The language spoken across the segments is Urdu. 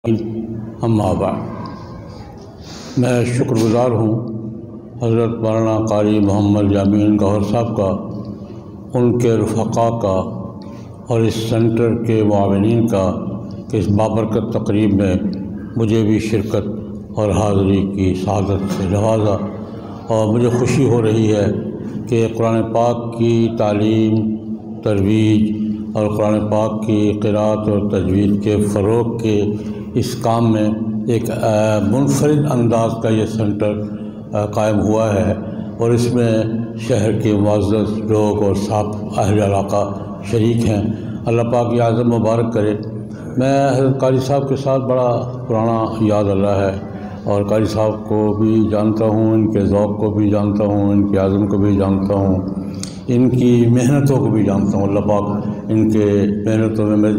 اما بعد، میں شکر گزار ہوں حضرت مولانا قاری محمد یامین گوہر صاحب کا، ان کے رفقاء کا اور اس سینٹر کے معاونین کا کہ اس بابرکت تقریب میں مجھے بھی شرکت اور حاضری کی سعادت سے نوازا، اور مجھے خوشی ہو رہی ہے کہ قرآن پاک کی تعلیم، ترویج اور قرآن پاک کی قراءت اور تجوید کے فروغ کے اس کام میں ایک منفرد انداز کا یہ سینٹر قائم ہوا ہے، اور اس میں شہر کے معزز لوگ اور صاحب اہل علاقہ شریک ہیں۔ اللہ پاک یہ اعظم مبارک کرے۔ میں حضرت قاری صاحب کے ساتھ بڑا پرانا یاد اللہ ہے، اور قاری صاحب کو بھی جانتا ہوں، ان کے ذوق کو بھی جانتا ہوں، ان کے عزم کو بھی جانتا ہوں، ان کی محنتوں کو بھی جانتا ہوں۔ اللہ پاک ان کے محنتوں میں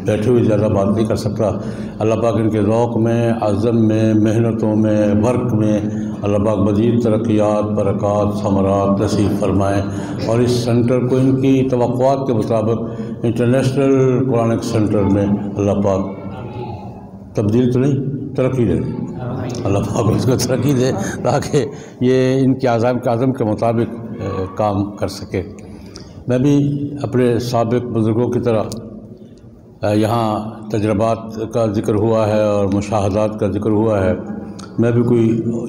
بیٹھے ہوئے زیادہ بات نہیں کر سکتا۔ اللہ پاک ان کے ذوق میں، عزم میں، محنتوں میں، ورک میں اللہ پاک مزید ترقیات، برکات، ثمرات نصیب فرمائیں، اور اس سینٹر کو ان کی توقعات کے مطابق انٹرنیشنل قرآنک سینٹر میں اللہ پاک تبدیل تو نہیں، ترقی دے، اللہ پاک اس کو ترقی دے تاکہ یہ ان کے عزم کے مطابق کام کر سکے۔ میں بھی اپنے سابق بزرگوں کی طرح یہاں تجربات کا ذکر ہوا ہے اور مشاہدات کا ذکر ہوا ہے، میں بھی کوئی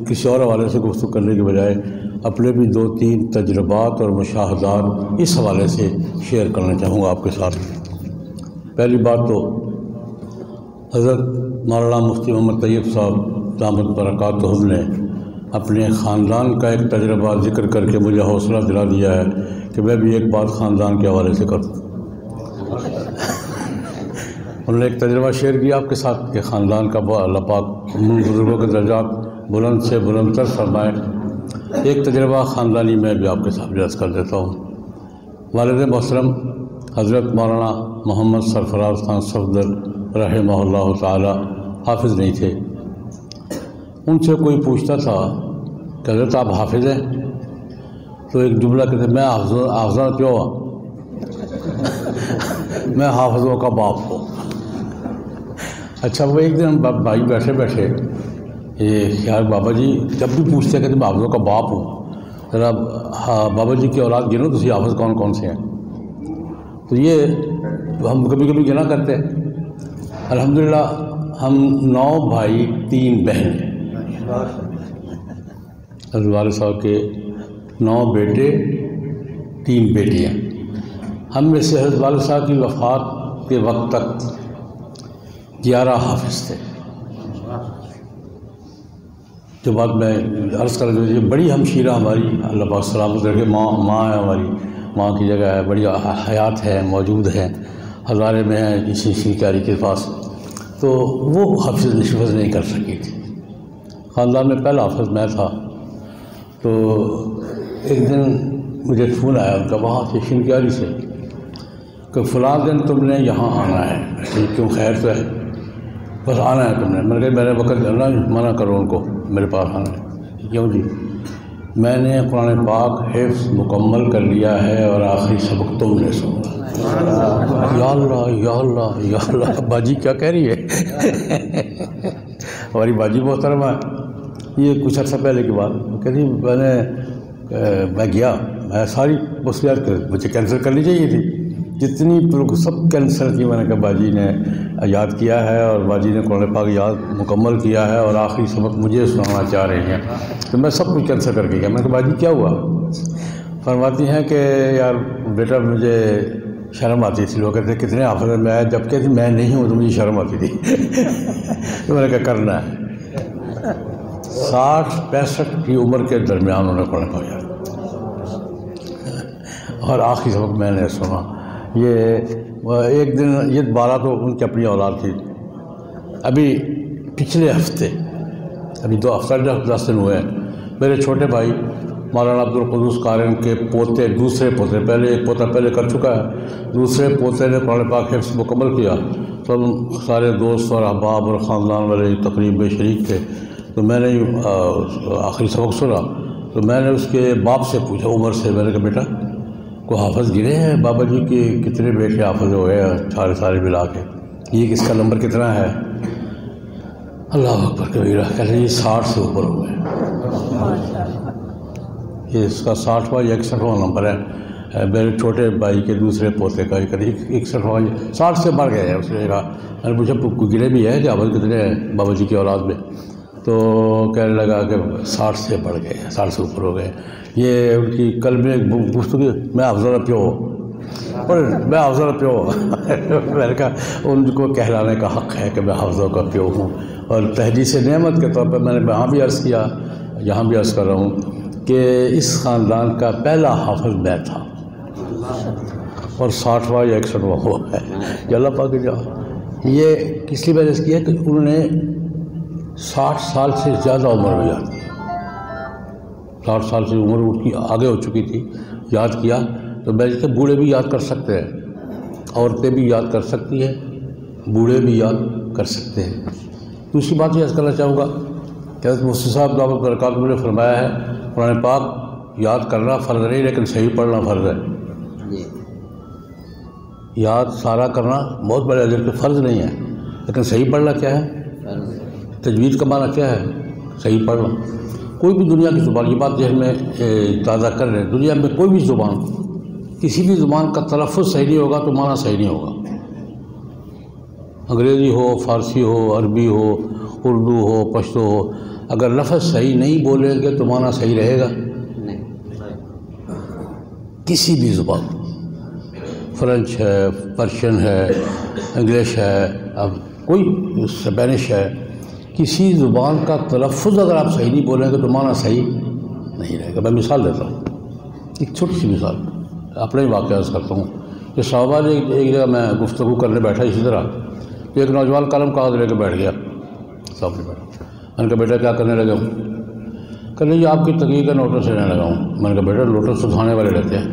کسی اور حوالے سے گفتگو کرنے کے بجائے اپنے بھی 2-3 تجربات اور مشاہدات اس حوالے سے شیئر کرنا چاہوں گا آپ کے ساتھ۔ پہلی بات تو حضرت مولانا مفتی محمد طیب صاحب دامت برکاتہم نے اپنے خاندان کا ایک تجربہ ذکر کر کے مجھے حوصلہ دلا دیا ہے کہ میں بھی ایک بات خاندان کے حوالے سے کروں۔ انہوں نے ایک تجربہ شیئر کیا آپ کے ساتھ کہ خاندان کا اللہ پاک بزرگوں کے درجات بلند سے بلند تر فرمائے۔ ایک تجربہ خاندانی میں بھی آپ کے ساتھ عرض کر دیتا ہوں۔ والد محترم حضرت مولانا محمد سرفراز خان صفدر رحمہ اللہ تعالی حافظ نہیں تھے۔ ان سے کوئی پوچھتا تھا کہ حضرت آپ حافظ ہیں؟ تو ایک جملہ کہتے میں حافظوں پیو ہوں، میں حافظوں کا باپ ہوں۔ اچھا، وہ ایک دن بھائی بیٹھے یہ خیال بابا جی جب بھی پوچھتے ہیں کہ میں حافظوں کا باپ ہوں، ذرا بابا جی کی اولاد گنو تو حافظ کون کون سے ہیں؟ تو یہ ہم کبھی کبھی گنا کرتے ہیں۔ الحمدللہ ہم 9 بھائی 3 بہن ہیں۔ حضرت والد صاحب کے 9 بیٹے 3 بیٹیاں۔ ہم میں سے حضرت والد صاحب کی وفات کے وقت تک 11 حافظ تھے۔ جو بات میں عرض کر رہی ہوں، بڑی ہمشیرہ ہماری اللہ پاک سلامت رکھے ماں ہے، ہماری ماں کی جگہ ہے، بڑی حیات ہے، موجود ہے، ہزارے میں ہیں اسی کاری کے پاس۔ تو وہ حفظ نہیں کر سکی تھی۔ خاندان میں پہلا حافظ میں تھا۔ تو ایک دن مجھے فون آیا ان کا وہاں سے شنکیاری سے کہ فلاں دن تم نے یہاں آنا ہے۔ کیوں؟ خیر تو ہے، بس آنا ہے تم نے۔ میں نے کہا میرے وقت اللہ منع کرو ان کو میرے پاس آنا ہے۔ کیوں جی؟ میں نے قرآن پاک حفظ مکمل کر لیا ہے اور آخری سبق تم نے سنا۔ یا اللہ یا اللہ یا اللہ، باجی کیا کہہ رہی ہے؟ ہماری باجی محترمہ ہے۔ یہ کچھ عرصہ پہلے کی بات کہتی، میں گیا، میں ساری وصیات مجھے کینسل کرنی چاہیے تھی، جتنی سب کینسل کی۔ میں نے کہا باجی نے یاد کیا ہے اور باجی نے قرآن پاک یاد مکمل کیا ہے اور آخری سبق مجھے سنانا چاہ رہی ہیں، تو میں سب کچھ کینسل کر کے گیا۔ میں نے کہا باجی کیا ہوا؟ فرماتی ہیں کہ یار بیٹا مجھے شرم آتی تھی، لوگ کہتے کتنے حافظ میں آیا، جب کہتی میں نہیں ہوں تو مجھے شرم آتی تھی۔ تو میں نے کہا کرنا ہے۔ 60-65 کی عمر کے درمیان انہوں نے قرآن پاک یاد اور آخری سبق میں نے سنا۔ یہ ایک دن یہ 12 تو ان کی اپنی اولاد تھی۔ ابھی پچھلے ہفتے، ابھی 2 ہفتہ 10 دن ہوئے ہیں، میرے چھوٹے بھائی مولانا عبدالقدوس قارن کے دوسرے پوتے، پہلے ایک پوتا پہلے کر چکا ہے، دوسرے پوتے نے قرآن پاک حفظ مکمل کیا۔ تو ہم سارے دوست اور احباب اور خاندان والے تقریب میں شریک تھے۔ تو میں نے آخری سبق سنا تو میں نے اس کے باپ سے پوچھا، عمر سے، میں نے کہا بیٹا کو حافظ گرے ہیں بابا جی کے کتنے بیٹے حافظ ہوئے ہیں سارے ملا کے، یہ کس کا نمبر کتنا ہے؟ اللہ اکبر کبیرہ. کہتے ہیں یہ 60 سے اوپر ہو گئے. یہ اس کا 60واں یا 61واں نمبر ہے. میرے چھوٹے بھائی کے دوسرے پوتے کا یہ قریب 61واں 60 سے بڑھ گئے ہیں. اس نے کہا, میں نے پوچھا کوئی گرے بھی ہے کہ عمل کتنے ہیں بابا جی کی اولاد میں؟ تو کہنے لگا کہ 60 سے بڑھ گئے, 60 سے اوپر ہو گئے. یہ ان کی کل میں گفتگو, میں افضل پیو اور میں افضل پیو. میں نے کہا ان کو کہلانے کا حق ہے کہ میں حافظوں کا پیو ہوں. اور تحدیث نعمت کے طور پر میں نے وہاں بھی عرض کیا, یہاں بھی عرض کر رہا ہوں کہ اس خاندان کا پہلا حافظ میں تھا اور 60واں یا 61واں ہوا ہے. یہ اللہ پاک جو یہ کس لیے میں نے کیا کہ انہوں نے 60 سال سے زیادہ عمر میں یاد کیا. 60 سال سے عمر ان کی آگے ہو چکی تھی, یاد کیا. تو میں کہ بوڑھے بھی یاد کر سکتے ہیں, عورتیں بھی یاد کر سکتی ہیں, بوڑھے بھی یاد کر سکتے ہیں. دوسری بات یہ عرض کرنا چاہوں گا کہ حضرت مفتی صاحب دعوت برکات نے فرمایا ہے قرآن پاک یاد کرنا فرض نہیں لیکن صحیح پڑھنا فرض ہے. یاد سارا کرنا بہت بڑے اجر پہ فرض نہیں ہے, لیکن صحیح پڑھنا کیا ہے؟ تجوید کا معنی کیا ہے؟ صحیح پڑھنا. کوئی بھی دنیا کی زبان, یہ بات ذہن میں تازہ کر رہے ہیں, دنیا میں کوئی بھی زبان, کسی بھی زبان کا تلفظ صحیح نہیں ہوگا تو معنی صحیح نہیں ہوگا. انگریزی ہو, فارسی ہو, عربی ہو, اردو ہو, پشتو ہو, اگر لفظ صحیح نہیں بولیں گے تو معنی صحیح رہے گا نہیں. کسی بھی زبان, فرینچ ہے, پرشین ہے, انگلش ہے, اب کوئی اسپینش ہے, کسی زبان کا تلفظ اگر آپ صحیح نہیں بولیں گے تو معنی صحیح نہیں رہے گا. میں مثال دیتا ہوں, ایک چھوٹی سی مثال اپنے ہی واقعہ کرتا ہوں کہ صحابہ نے ایک جگہ میں گفتگو کرنے بیٹھا اسی طرح, تو ایک نوجوان قلم کاغذ لے کے بیٹھ گیا سامنے بیٹھا. میں نے کہا بیٹا کیا کرنے لگا ہوں؟ کہ نہیں آپ کی تقریر کا نوٹس لینے لگا ہوں. میں نے کہا بیٹا نوٹس تو کھانے والے لیتے ہیں,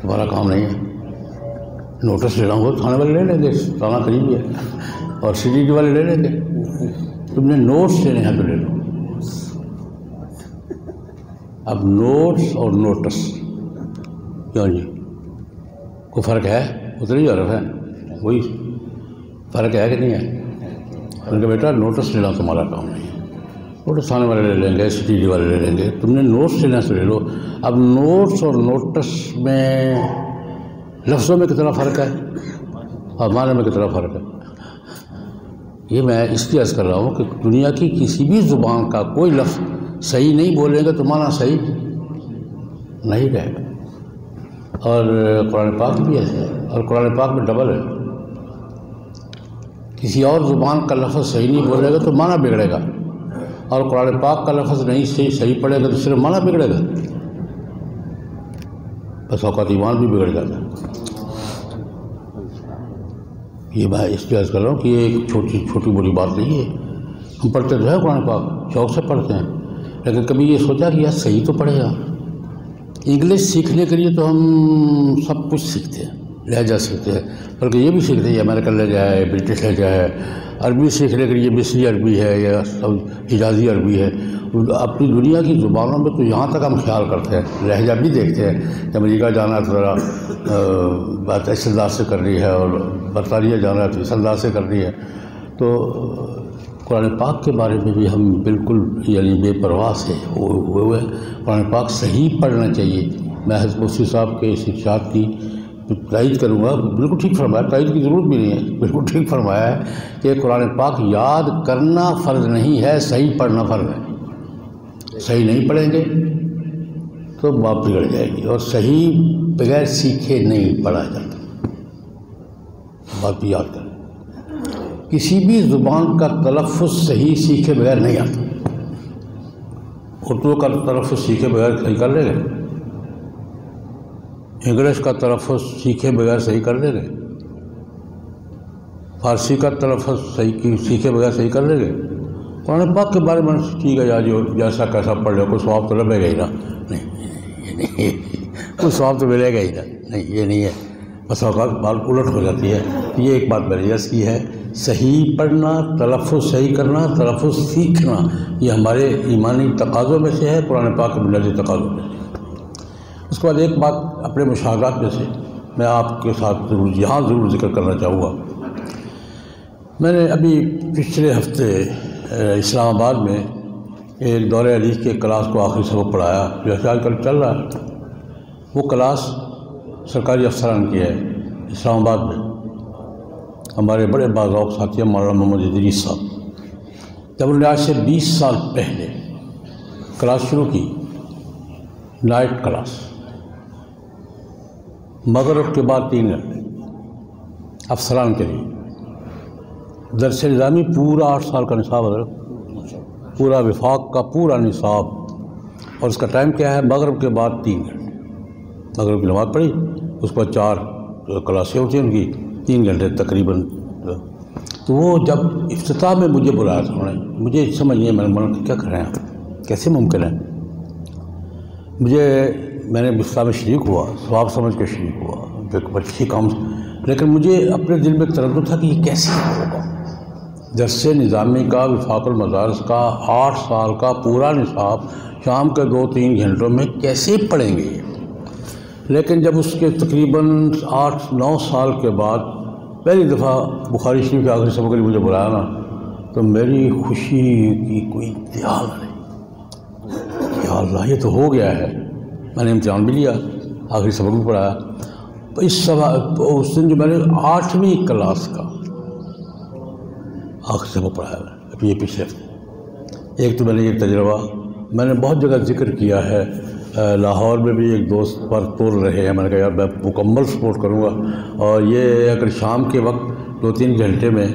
تمہارا کام نہیں ہے. نوٹس لینا ہوگا تو کھانے والے لے لیں گے, کھانا قریب ہے, اور سی ڈی والے لے لیں گے. تم نے نوٹس لینے ہیں تو لے لو. اب نوٹس اور نوٹس کیوں جی کوئی فرق ہے؟ اتنی حرف ہے, وہی فرق ہے کہ نہیں ہے؟ میں نے کہا بیٹا نوٹس لینا تمہارا کام نہیں ہے, نوٹس کھانے والے لے لیں گے, سی ڈی والے لے لیں گے. تم نے نوٹس لینا تو لے لو. اب نوٹس اور نوٹس میں لفظوں میں کتنا فرق ہے اور معنی میں کتنا فرق ہے؟ یہ میں اس لیے عرض کر رہا ہوں کہ دنیا کی کسی بھی زبان کا کوئی لفظ صحیح نہیں بولیں گے تو معنی صحیح نہیں رہے گا. اور قرآن پاک بھی ایسے ہے, اور قرآن پاک میں ڈبل ہے. کسی اور زبان کا لفظ صحیح نہیں بولے گا تو معنی بگڑے گا, اور قرآن پاک کا لفظ نہیں صحیح پڑے گا تو صرف معنی بگڑے گا. بس اوقات ایمان بھی بگڑ جاتا ہے. یہ میں اس لیے عرض کر رہا ہوں کہ یہ ایک چھوٹی بڑی بات نہیں ہے. ہم پڑھتے تو ہے قرآن پاک, شوق سے پڑھتے ہیں, لیکن کبھی یہ سوچا کہ یار صحیح تو پڑھے گا. انگلش سیکھنے کے لیے تو ہم سب کچھ سیکھتے ہیں, لہجہ سیکھتے ہیں, بلکہ یہ بھی سیکھتے ہیں امریکن لہجہ ہے, برٹش لہجہ ہے. عربی سیکھنے کے لیے مصری عربی ہے یا حجازی عربی ہے. اپنی دنیا کی زبانوں میں تو یہاں تک ہم خیال کرتے ہیں, لہجہ بھی دیکھتے ہیں کہ امریکہ جانا ہے تو ذرا بات اس انداز سے کرنی ہے, اور برطانیہ جانا ہے تو اس انداز سے کرنی ہے. تو قرآن پاک کے بارے میں بھی ہم بالکل یعنی بے پرواہ سے ہوئے ہوئے. قرآن پاک صحیح پڑھنا چاہیے. میں حضرت مفتی صاحب کے اس ارشاد کی تائید کروں گا, بالکل ٹھیک فرمایا, تائید کی ضرورت بھی نہیں ہے, بالکل ٹھیک فرمایا ہے کہ قرآن پاک یاد کرنا فرض نہیں ہے, صحیح پڑھنا فرض ہے. صحیح نہیں پڑھیں گے تو بات بگڑ جائے گی, اور صحیح بغیر سیکھے نہیں پڑھا جاتا. بات بھی یاد کریں, کسی بھی زبان کا تلفظ صحیح سیکھے بغیر نہیں آتا. اردو کا تلفظ سیکھے بغیر صحیح کر لے گئے, انگلش کا تلفظ سیکھے بغیر صحیح کر لے گئے, فارسی کا تلفظ سیکھے بغیر صحیح کر لے گئے. قرآن پاک کے بارے میں ٹھیک ہے یار جو جیسا کیسا پڑھ لے, کوئی ثواب تو لگے گا ہی نا, نہیں یہ نہیں, کوئی ثواب تو ملے گا ہی نا, نہیں یہ نہیں ہے. بس اوقات بات الٹ ہو جاتی ہے. یہ ایک بات میں نے عرض کی ہے, صحیح پڑھنا, تلفظ صحیح کرنا, تلفظ سیکھنا, یہ ہمارے ایمانی تقاضوں میں سے ہے, قرآن پاک کے بنیادی تقاضوں میں سے. اس کے بعد ایک بات اپنے مشاہدات میں سے میں آپ کے ساتھ یہاں ضرور ذکر کرنا چاہوں گا میں نے ابھی پچھلے ہفتے اسلام آباد میں ایک دورہ حدیث کے کلاس کو آخری سبق پڑھایا جیسے آج کل چل رہا ہے۔ وہ کلاس سرکاری افسران کی ہے اسلام آباد میں۔ ہمارے بڑے باذوق ساتھی مولانا محمد ادریس صاحب، جب انہوں نے آج سے 20 سال پہلے کلاس شروع کی، نائٹ کلاس، مغرب کے بعد 3 گھنٹے افسران کے لیے، درس نظامی پورا 8 سال کا نصاب، حضرت پورا وفاق کا پورا نصاب، اور اس کا ٹائم کیا ہے؟ مغرب کے بعد 3 گھنٹے۔ مغرب کی نماز پڑھی، اس کے بعد 4 کلاسیں ہوتی ہیں ان کی، 3 گھنٹے تقریباً۔ تو وہ جب افتتاح میں مجھے بلایا تھا انہوں نے، مجھے سمجھ نہیں، میں نے کیا کر رہے ہیں، کیسے ممکن ہے؟ میں نے افتتاح میں شریک ہوا، ثواب سمجھ کے شریک ہوا، ایک اچھی کام، لیکن مجھے اپنے دل میں تردد تھا کہ یہ کیسے ہوگا؟ درس نظامی کا، وفاق المدارس کا 8 سال کا پورا نصاب شام کے 2-3 گھنٹوں میں کیسے پڑھیں گے؟ لیکن جب اس کے تقریباً 8-9 سال کے بعد پہلی دفعہ بخاری شریف کے آخری سبق کے لیے مجھے بلایا نا، تو میری خوشی کی کوئی انتہا نہیں۔ یا اللہ، یہ تو ہو گیا ہے۔ میں نے امتحان بھی لیا، آخری سبق بھی پڑھایا۔ اس دن جو میں نے 8ویں کلاس کا آخری سبق پڑھایا ہے ابھی یہ پچھلے ہفتے۔ ایک تو میں نے یہ تجربہ میں نے بہت جگہ ذکر کیا ہے، لاہور میں بھی ایک دوست پر تول رہے ہیں، میں نے کہا یار میں مکمل سپورٹ کروں گا، اور یہ اگر شام کے وقت 2-3 گھنٹے میں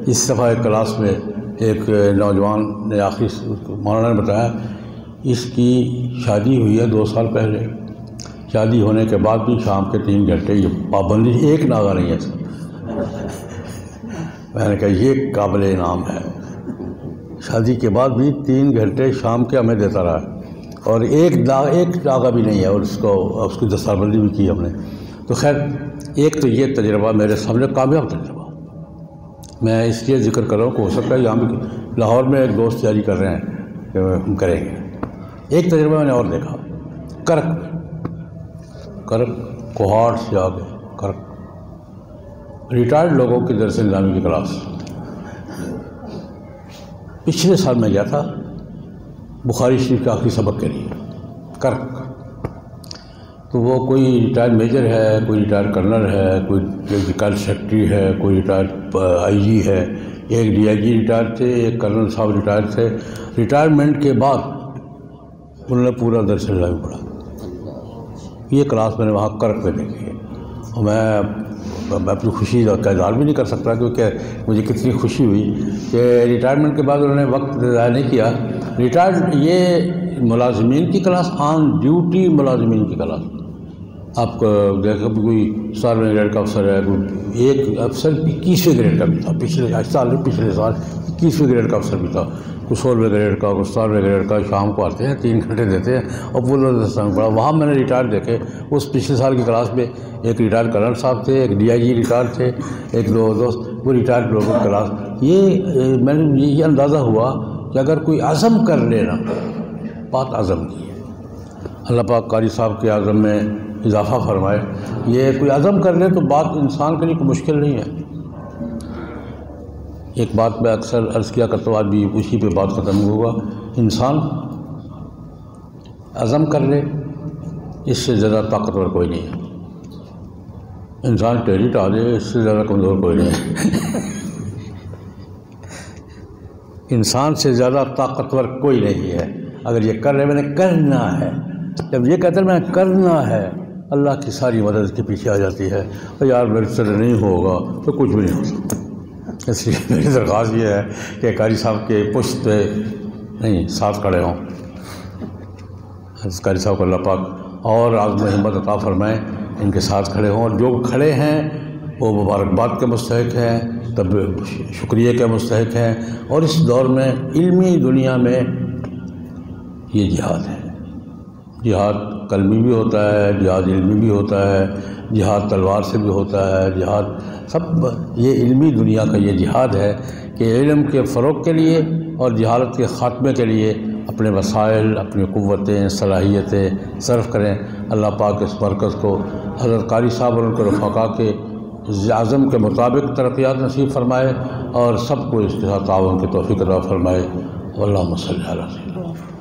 اس دفعہ ایک کلاس میں ایک نوجوان نے آخری مولانا نے بتایا اس کی شادی ہوئی ہے 2 سال پہلے، شادی ہونے کے بعد بھی شام کے 3 گھنٹے، یہ پابندی ایک ناغہ نہیں ہے سر۔ میں نے کہا یہ قابل انعام ہے، شادی کے بعد بھی 3 گھنٹے شام کے ہمیں دیتا رہا، اور ایک ناغہ بھی نہیں ہے، اور اس کی دستاربندی بھی کی ہم نے۔ تو خیر، ایک تو یہ تجربہ میرے سامنے کامیاب تجربہ، میں اس لیے ذکر کر رہا ہوں کہ ہو سکتا ہے یہاں بھی لاہور میں ایک دوست تیاری کر رہے ہیں کہ ہم کریں گے۔ ایک تجربہ میں نے اور دیکھا، کرک کوہاٹ سے آگے کرک، ریٹائرڈ لوگوں کی درس نظامی کی کلاس۔ پچھلے سال میں گیا تھا بخاری شریف کے آخری سبق کے لیے کرک۔ تو وہ کوئی ریٹائرڈ میجر ہے، کوئی ریٹائرڈ کرنل ہے، کوئی ریٹائرڈ سیکرٹری ہے، کوئی ریٹائرڈ آئی جی ہے، ایک ڈی آئی جی ریٹائر تھے، ایک کرنل صاحب ریٹائر تھے۔ ریٹائرمنٹ کے بعد انہوں نے پورا درس نظامی پڑھا۔ یہ کلاس میں نے وہاں کرک میں دیکھی ہے، اور میں اپنی خوشی کا اظہار بھی نہیں کر سکتا، کیونکہ مجھے کتنی خوشی ہوئی کہ ریٹائرمنٹ کے بعد انہوں نے وقت ضائع نہیں کیا۔ ریٹائرڈ یہ ملازمین کی کلاس، آن ڈیوٹی ملازمین کی کلاس۔ آپ کو دیکھا کوئی 17ویں گریڈ کا افسر ہے، کوئی ایک افسر 21ویں گریڈ کا بھی تھا، پچھلے سال 21ویں گریڈ کا افسر بھی تھا، کوئی 16ویں گریڈ کا، کوئی 17ویں گریڈ کا۔ شام کو آتے ہیں 3 گھنٹے دیتے ہیں، اور پورا دستان پڑھا۔ وہاں میں نے ریٹائر دیکھے، اس پچھلے سال کی کلاس میں ایک ریٹائر کرنل صاحب تھے، ایک ڈی آئی جی ریٹائر تھے، ایک 2 دوست، وہ ریٹائر لوگوں کی کلاس۔ یہ میں نے یہ اندازہ ہوا کہ اگر کوئی عزم کر لینا، بات عزم کی ہے، اللہ پاک قاری صاحب کے عزم میں اضافہ فرمائے، یہ کوئی عزم کر لے تو بات انسان کے لیے کوئی مشکل نہیں ہے۔ ایک بات میں اکثر عرض کیا کرتا ہوں، آج بھی اسی پہ بات ختم ہوگا، انسان عزم کر لے، اس سے زیادہ طاقتور کوئی نہیں ہے۔ انسان ٹیڑھی ٹالے، اس سے زیادہ کمزور کوئی نہیں ہے۔ انسان سے زیادہ طاقتور کوئی نہیں ہے۔ اگر یہ کر رہے، میں نے کرنا ہے، جب یہ کہتے ہیں میں نے کرنا ہے، اللہ کی ساری مدد کے پیچھے آ جاتی ہے، اور یار میرے سے نہیں ہوگا تو کچھ بھی نہیں ہو سکتا۔ اس لیے میری درخواست یہ ہے کہ قاری صاحب کے پشت پہ نہیں ساتھ کھڑے ہوں، قاری صاحب کو اللہ پاک اور عزم ہمت عطا فرمائیں، ان کے ساتھ کھڑے ہوں، اور جو کھڑے ہیں وہ مبارکباد کے مستحق ہیں، تب شکریہ کے مستحق ہیں۔ اور اس دور میں علمی دنیا میں یہ جہاد ہے، جہاد قلمی بھی ہوتا ہے، جہاد علمی بھی ہوتا ہے، جہاد تلوار سے بھی ہوتا ہے، جہاد سب یہ علمی دنیا کا یہ جہاد ہے کہ علم کے فروغ کے لیے اور جہالت کے خاتمے کے لیے اپنے وسائل، اپنی قوتیں، صلاحیتیں صرف کریں۔ اللہ پاک اس مرکز کو حضرت قاری صاحب اور ان کے رفقا کے عزم کے مطابق ترقیات نصیب فرمائے اور سب کو اس کے ساتھ تعاون کی توفیق عطا فرمائے۔ اللہم صلی علی سیدنا محمد۔